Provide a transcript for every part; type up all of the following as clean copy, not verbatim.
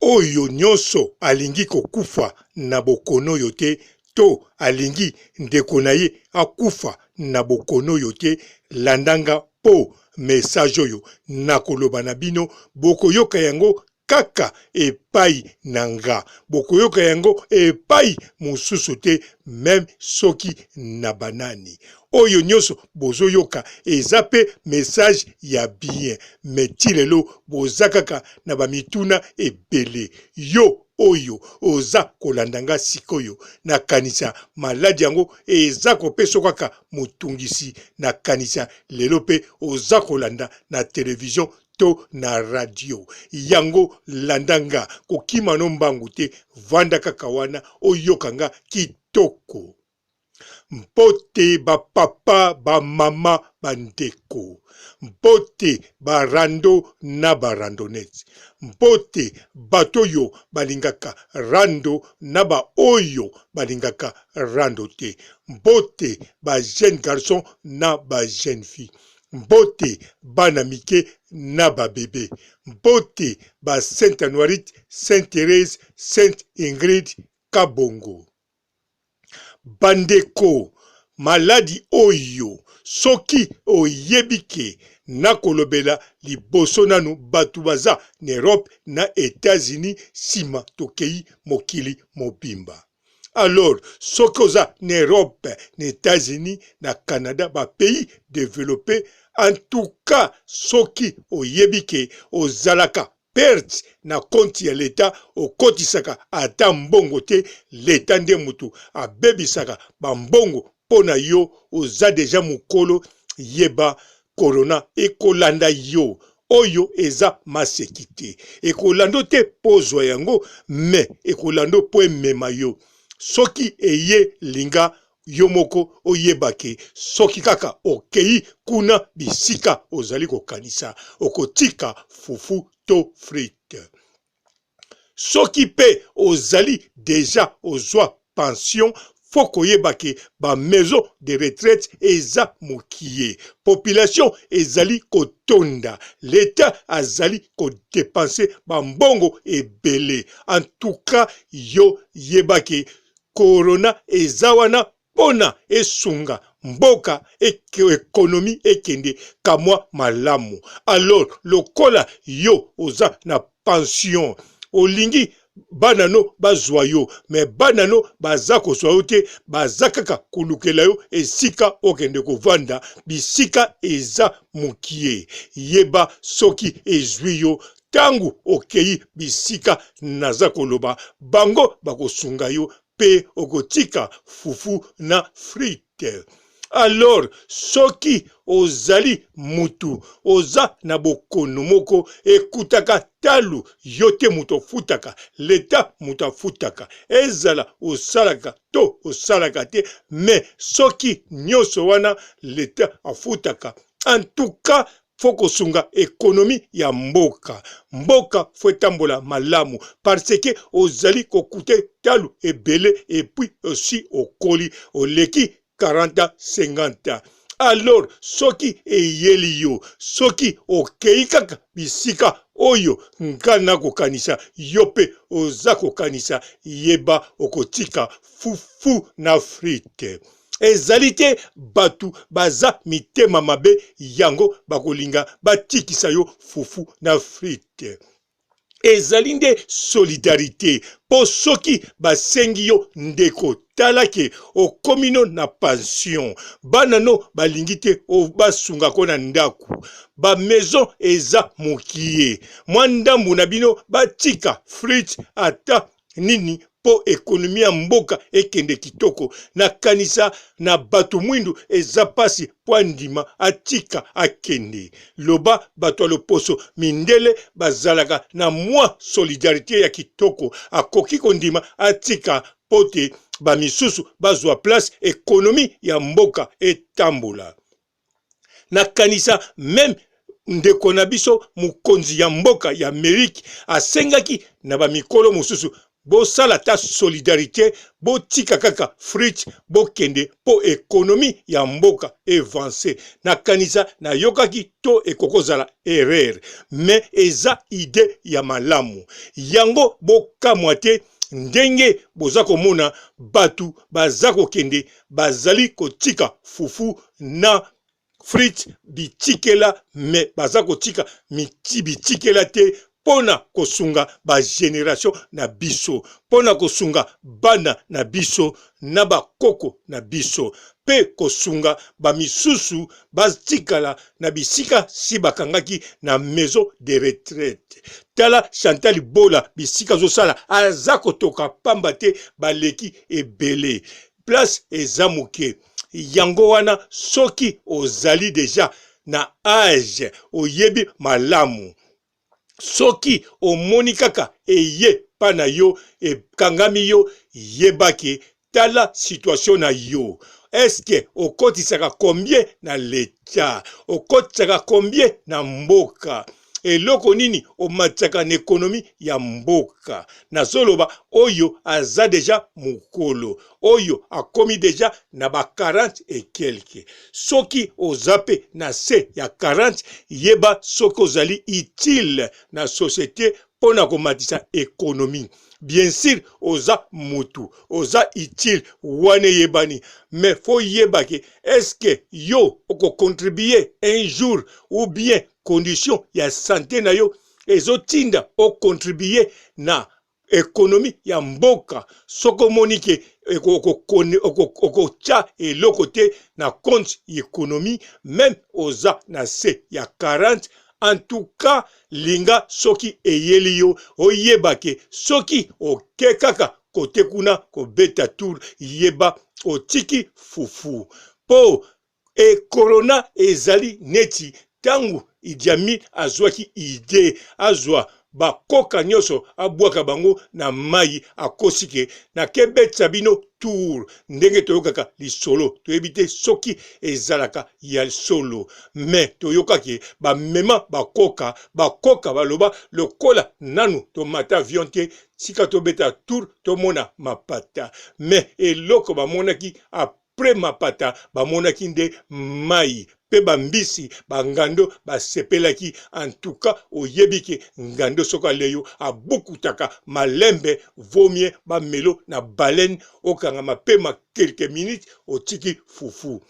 oyo nyonso alingi kokufa na bokono yo te to alingi ndeko na ye akufa na bokono yo te, landanga po message oyo nakoloba na bino bokoyoka yango kaka epai nanga, bokoyoka yango epai mosusu te, même soki na banani. Oyo nyonso bozoyoka eza pe message ya bien, meti lelo boza kaka na bamituna ebele. Yo oyo oza kolandanga sikoyo na kanisa maladi yango eza kopeso kaka motungisi na kanisa lelo pe oza kolanda na television to na radio. Yango landanga kokima no mbangu te, vanda kaka wana oyokanga kitoko. Mpote ba papa ba mama bandeko, mpote ba rando na ba randonnette, mpote bato yo balingaka rando na ba oyo balingaka rando te, mpote ba jeune garçon na ba jeune fille, mpote bana mike na ba bébé, mpote ba Sainte Anuarite, Sainte Thérèse, Sainte Ingrid Kabongo. Bandeko, maladi oyo, soki oyebike na kolobela liboso nanu batu baza na Europe na États-Unis sima tokei mokili mobimba. Alors, soki oza na Europe, na États-Unis, na Canada, ba pays développés, en tout cas, soki oyebike ozalaka perte na konti ya leta okotisaka ata mbongo te, leta nde mutu abebisaka bambongo pona yo oza deja mukolo, yeba corona ekolanda yo. Oyo eza masekite. Ekolando te pozwa yango, me ekolando po emema yo. Soki eye linga yo moko oyebake, soki kaka okei kuna bisika ozali kokanisa, okotika fufu to frite. Soki pe ozali deja ozwa pension, foko yebake ba maison de retraite eza mokie. Population ezali kotonda, l'État azali kodepanse ba mbongo ebele. En tout cas, yo yebake corona eza wana pona esunga mboka ekonomi ekende kamwa malamu. Alors, lokola yo oza na pension, olingi banano bazwa yo, me banano baza kozwa yo te, baza kaka kulukela yo esika okende kovanda, bisika eza mokie. Yeba soki ezwi yo, tangu okei bisika naza koloba, bango bakosunga yo pe okotika fufu na frite. Alors, soki ozali mutu, oza na bokono moko, ekutaka talu, yote mutu futaka, leta mutu futaka, ezala osalaka to osalaka te, me soki nyoso wana leta afutaka. En tout cas, foko sunga ekonomi ya mboka. Mboka fwetambola malamu, parce que ozali kokute talu ebele, et puis aussi okoli, oleki 40-50. Alors, soki eyeli yo, soki okei kaka bisika oyo nkana kokanisa, yope oza kokanisa, yeba okotika fufu na frite. Ezali te batu baza mitema mabe yango bakolinga batikisa yo fufu na frite. Ezali nde solidarité po soki basengi yo ndeko talake okomino na pension, banano balingi te basunga ko na ndaku, ba maison eza mokie, mwa ndambu na bino batika frite ata nini po ekonomi ya mboka ekende kitoko. Na kanisa na bato mwindu eza pasi po andima atika akende. Loba bato loposo mindele bazalaka na mwa solidarité ya kitoko, akoki kondima atika pote bamisusu bazwa place, ekonomi ya mboka etambola. Na kanisa même ndeko na biso mukonzi ya mboka ya Ameriki asengaki na bamikolo mususu bosala ta solidarité, botika kaka Fritz bokende po économie ya mboka avance. Nakanisa na yokaki to ekokozala erreur, mais eza idée ya malamu. Yango bokamwa te ndenge boza komona batu baza kokende bazali kotika fufu na Fritz bitikela, me baza kotika bitikela te pona kosunga ba génération na biso, pona kosunga bana na biso na bakoko na biso, pe kosunga ba misusu batikala na bisika si bakangaki na maison de retraite. Tala Chantal Bola bisika zosala aza kotoka pamba te baleki ebele. Place eza moke. Yango wana soki ozali deja na âge oyebi malamu, soki omoni kaka eye pa na yo ekangami yo, yebake tala situation na yo. Eske okotisaka combien na leta, okotisaka combien na mboka, eloko nini omataka na ekonomi ya mboka. Na zoloba oyo aza deja mukolo, oyo akomi deja na ba 40 et quelque. Soki ozape na se ya 40, yeba soki ozali utile na société pona komatisa ekonomi. Bien sûr, oza mutu, oza utile wane yebani, mais faut yebake, est-ce que yo oko contribuer un jour ou bien condition ya santé na yo ezotinda o contribuer na ekonomi ya mboka. Soko monike okocha eloko te na compte ekonomi, même oza na se ya 40. En tout cas, linga soki eyeli yo oyebake, soki okekaka kote kuna kobeta tour, yeba otiki fufu. Po corona ezali neti tangu Idi Amin azwaki ide, azwa bakoka nyoso abwaka bango na mai akosike na kebetsa bino tour ndenge toyokaka lisolo toyebite soki ezalaka ya solo, mais toyokaki bamema bakoka baloba lokola nanu tomata avion te sika tobeta tour tomona mapata, mais eloko bamonaki après mapata bamonaki nde mai pe bambisi bangando basepelaki. En tout cas oyebike ngando soka leyo abukutaka malembe vomie bamelo na baleine okanga mapema quelques minutes otiki fufu.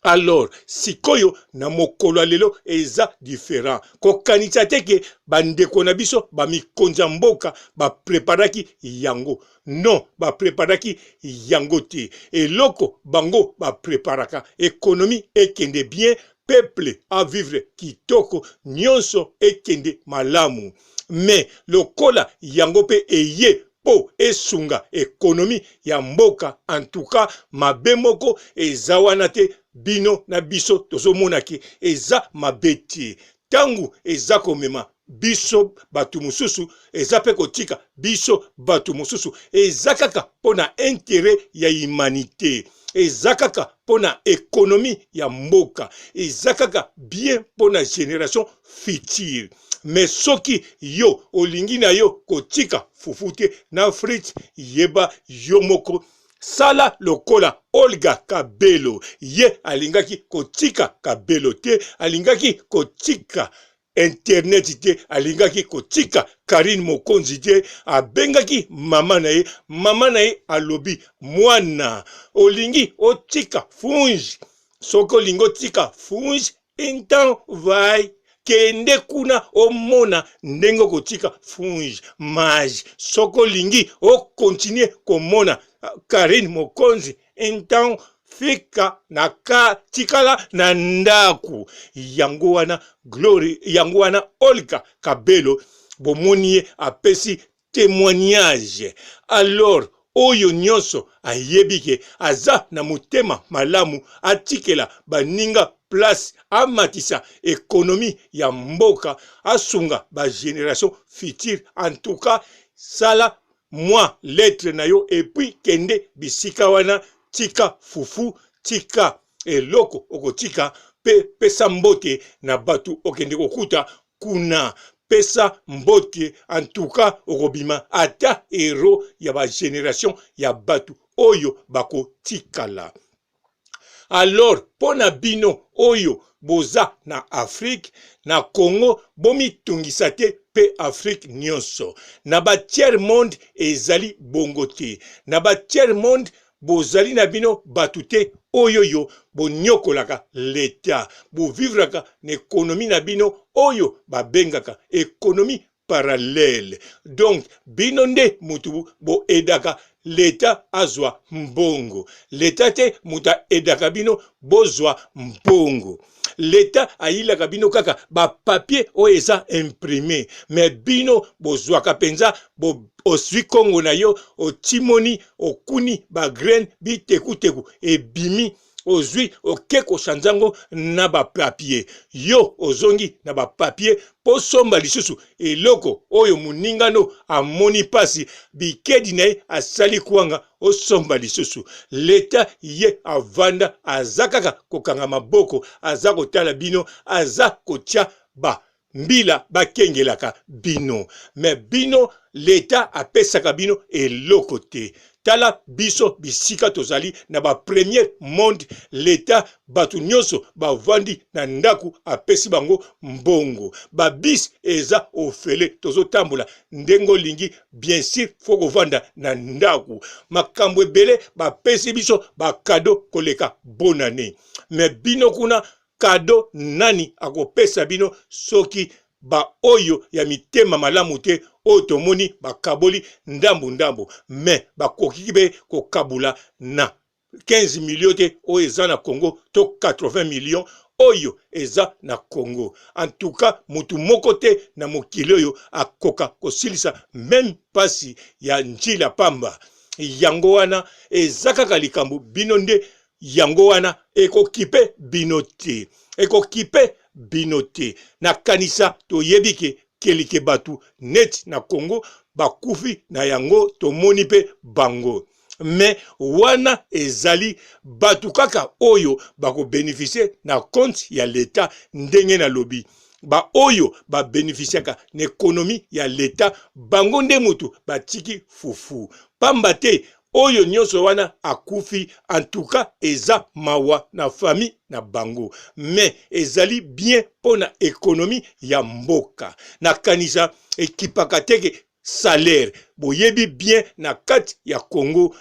Alors, sikoyo na mokolo lelo eza différent. Kokanisa teke bandeko na biso ba mikonza mboka ba preparaki yango. Non, ba preparaki yango te. Eloko bango ba preparaka. Économie ekende bien, peuple à vivre kitoko, nyonso ekende malamu. Mais lokola yango pe eye po esunga ekonomi ya mboka, en tout cas mabe moko eza wana te. Bino na biso tozomonaki eza mabeti tangu eza komema biso batu mususu, eza pe kotika biso batu mususu, eza kaka pona intérêt ya humanité, eza kaka pona économie ya mboka, eza kaka bien pona génération future. Mais soki yo olingi na yo kotika fufute na Fritz, yeba yo moko sala lokola Olga Kabelo, ye alingaki kotika Kabelo te, alingaki kotika internet te, alingaki kotika Karine Mokonzi te, abengaki mama na ye alobi mwana olingi otika fungi, soko lingo tika fungi intan vai kende kuna omona ndenge kotika fungi mage, soko lingi o continue komona Karine Mokonzi intan fika na tikala na ndaku yango wana glory, yango wana Olga Kabelo bomonie apesi témoignage. Alors oyo nyonso ayebike aza na mutema malamu atikela baninga place amatisa économie ya mboka, asunga ba génération future. En tout cas sala moi lettre na yo et puis kende bisika wana tika fufu, tika eloko okotika pe pesa mbote na batu okende kokuta kuna. pesa mbote en tout cas okobima ata hero ya ba génération ya batu oyo bako tikala. Alors pona bino oyo boza na Afrique na Congo bomi tungisa te pe Afrique nyonso na ba tiers monde ezali bongo te na ba tiers monde bozali na bino batu te oyo yo bonyokolaka l'État bovivraka na économie na bino oyo babengaka économie parallèle. Donc bino nde mutu bo edaka l'État azwa mbongo. L'État te muta edaka bino bozwa mbongo. L'État ailaka bino kaka ba papier o eza imprimé. Mais bino bozwaka penza bo oswi Kongo na yo o timoni o kuni ba grain bi teku teku e bimi ozwi oke koshanzango na ba papier. Yo ozongi na ba papier po somba lisusu eloko oyo muningano amoni pasi bikedi na ye asali kwanga osomba lisusu. L'État ye avanda azakaka kokanga maboko aza kotala bino aza kotia ba mbila bakengelaka bino. Mais bino l'État apesaka bino eloko te. Tala biso bisika tozali na ba premier monde l'État batu nyonso bavandi na ndaku apesi bango mbongo. Ba bis eza ofele tozo tambula ndengo lingi bien sûr foko vanda na ndaku. Makambo ebele bapesi biso ba cadeau koleka bonne année. Mais bino kuna cadeau nani akopesa bino soki ba oyo ya mitema malamu te otomoni bakaboli ndambu ndambu mais bakoki be kokabula na 15 millions te oyo eza na Congo to 80 millions oyo eza na Congo. En tout cas mutu moko te na mokili oyo akoka kosilisa même pasi ya njila pamba. Yango wana eza kaka likambo bino nde yango wana ekokipe bino te. Ekokipe bino te. Na kanisa toyebike kelike batu net na Congo bakufi na yango tomoni pe bango. Mais wana ezali batu kaka oyo bako bénéficier na compte ya l'État ndenge na lobi. Ba oyo ba bénéficiaka na économie ya l'État bango nde mutu batiki fufu. Pamba te oyo nyonso wana akufi en tout cas eza mawa na famille na bango. Mais ezali bien pona économie ya mboka. Na kanisa ekipaka teke salaire. Boyebi bien na kati ya Congo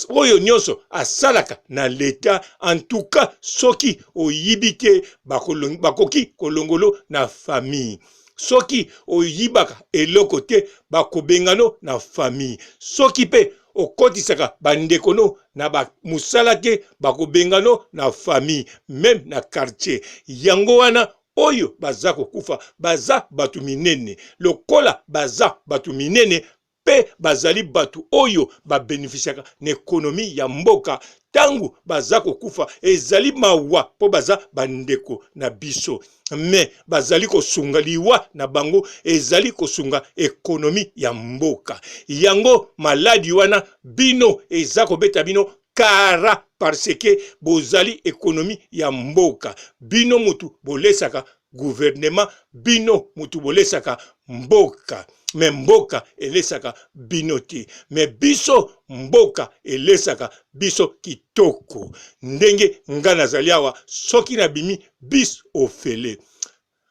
oyo nyonso asalaka na l'État en tout cas soki oyibite bakoki kolongolo na famille. Soki oyibaka eloko te bakobengano na famille. Soki pe okotisaka bandekono na ba musala te bakobengano na famille même na quartier. Yango wana oyo baza kokufa baza batu minene. Lokola baza batu minene pe bazali batu oyo ba bénéficiaka na économie ya mboka. Tangu baza kokufa ezali mawa po baza bandeko na biso. Mais bazali kosunga liwa na bango ezali kosunga économie ya mboka. Yango maladi wana bino eza kobeta bino kara parce que bozali économie ya mboka. Bino mutu bolesaka gouvernement, bino mutu bolesaka mboka. Mais mboka elesaka bino te. Mais biso mboka elesaka biso kitoko. Ndenge nga nazali awa soki na bimi bis ofele.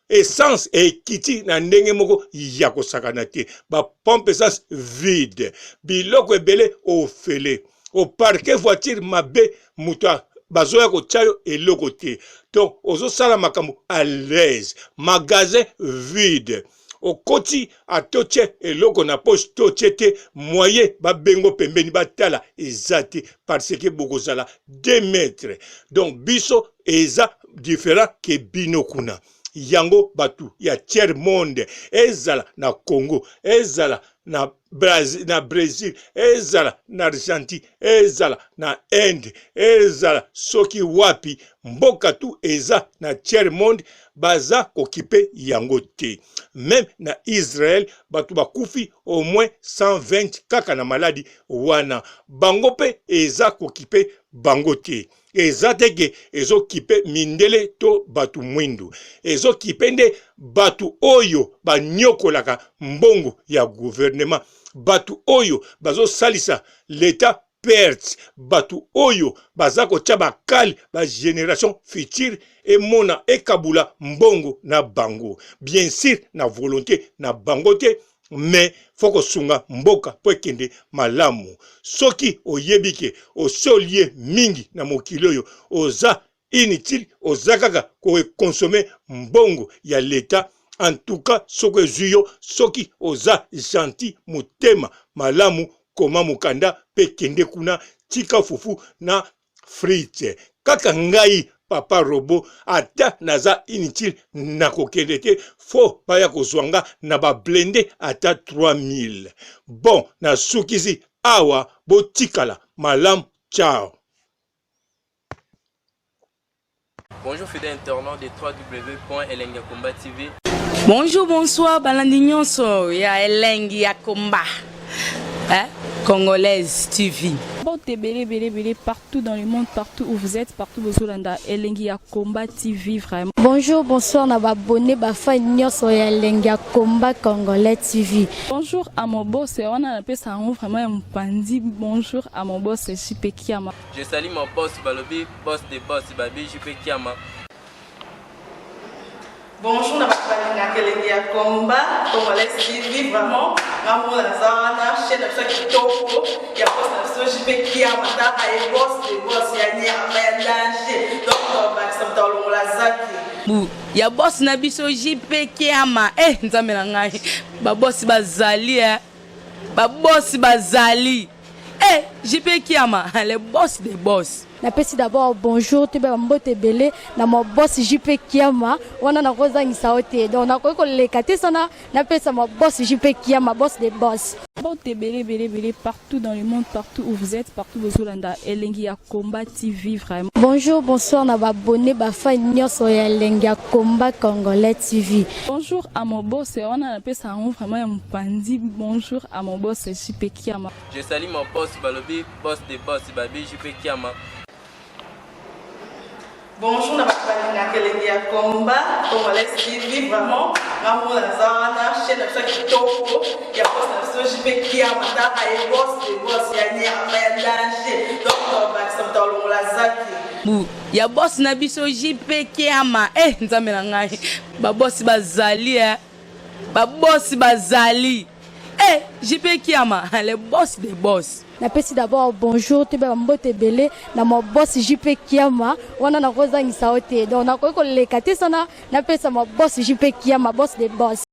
Essence ekiti na ndenge moko ya kosakana te. Ba pompe essence vide. Biloko ebele ofele. O parquet voiture mabe muta bazoya kochayo eloko te. Donc ozo sala makambo à l'aise. Magasin vide. Okoti atoche eloko na poche toche te moyen babengo pembeni batala ezate parce que bokozala 2 mètres. Donc biso eza différent que bino kuna. Yango batu ya tiers monde ezala na Congo, ezala na Brésil, ezala na Argentine, ezala na Inde, ezala soki wapi mboka tu eza na tiers monde baza kokipe yango te. Même na Israël batu bakufi au moins 120 kaka na maladi wana bango pe eza kokipe bango te. Eza teke ezo kipe mindele to batu mwindu. Ezo kipe nde batu oyo banyokolaka mbongo ya gouvernement, batu oyo bazo salisa l'État perte, batu oyo bazako tia bakali ba génération future et mona ekabula mbongo na bango. Bien sûr na volonté na bango te, mais foko sunga mboka po ekende malamu. Soki oyebike osolie mingi na mokili oyo oza inutile, oza kaka ko consommer mbongo ya l'État. En tout cas, soko ezuyo, soki oza gentil mutema malamu koma mukanda pe kende kuna tika fufu na frite. Kaka ngai papa robo ata naza inutile na kokende te, fo baya kozwanga na ba blende ata 3000. Bon, na sukizi awa botikala malamu. Ciao. Bonjour fidèles internautes de www.elengiakomba TV. Bonjour, bonsoir, balandi nyonso ya Elengi ya Komba, Congolaise TV. Bon, t'es belé partout dans le monde, partout où vous êtes, partout où vous êtes, Elengi ya Komba TV, vraiment. Bonjour, bonsoir, na abonné bafa nyonso ya Elengi ya Komba Congolais TV. Bonjour à mon boss, on a appelé ça vraiment un pandi. Bonjour à mon boss, JP Kiama. Je salue mon boss Balobi, boss des boss Babi, JP Kiama. Bonjour, na bakalina Elengi ya Komba Congolais TV, vraiment. Maman la zana, chaîne de chaque kitoko, ya boss na JP Kiama, ta ay boss des boss ya ni ya danger. Donc ba samtalo la zaki. Ya boss na biso JP Kiama, nzambe na ngai. Ba boss bazali ba boss bazali. JP Kiama, le boss des boss. Napesi d'abord bonjour, tu peux mbote belé na mon boss JP Kiama, wana na kozangisa ote. Donc na ko lekate sana, napesa mon boss JP Kiama, boss des boss. Bon, t'es belé partout dans le monde, partout où vous êtes, partout où vous êtes, Elengi ya Komba TV, vraiment. Bonjour, bonsoir, na abonné bafa nyonso ya Elengi ya Komba Congolais TV. Bonjour à mon boss, on a appelé ça vraiment un pandi. Bonjour à mon boss, JP Kiama. Je salue mon boss Balobi, boss des boss Babi, JP Kiama. Bonjour, na bakalina Elengi ya Komba Congolais TV, vraiment. Maman la zana, chaîne de chaque kitoko, ya boss na JP Kiama, ta ay boss des boss ya ni ya danger. Donc ba samtalo la zaki. Ya boss na biso JP Kiama, nzambe na ngai. Ba boss bazali ba boss bazali. JP Kiama, le boss des boss. Napesi d'abord bonjour, tu peux mbote belé na mon boss JP Kiama, wana na kozangisa ote. Donc na ko lekate sana, napesa mon boss JP Kiama, boss des boss.